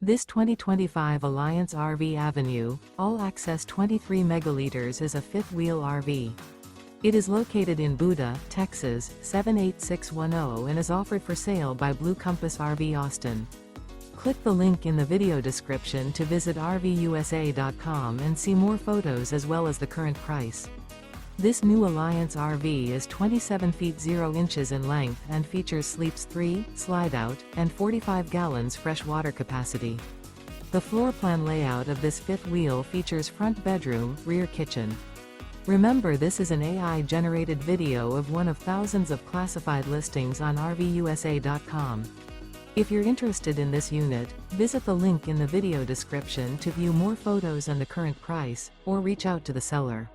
This 2025 Alliance RV Avenue, all-access 23 megaliters is a fifth-wheel RV. It is located in Buda, Texas, 78610 and is offered for sale by Blue Compass RV Austin. Click the link in the video description to visit RVUSA.com and see more photos as well as the current price. This new Alliance RV is 27 feet 0 inches in length and features sleeps 3, slide-out, and 45 gallons fresh water capacity. The floor plan layout of this fifth wheel features front bedroom, rear kitchen. Remember, this is an AI-generated video of one of thousands of classified listings on RVUSA.com. If you're interested in this unit, visit the link in the video description to view more photos and the current price, or reach out to the seller.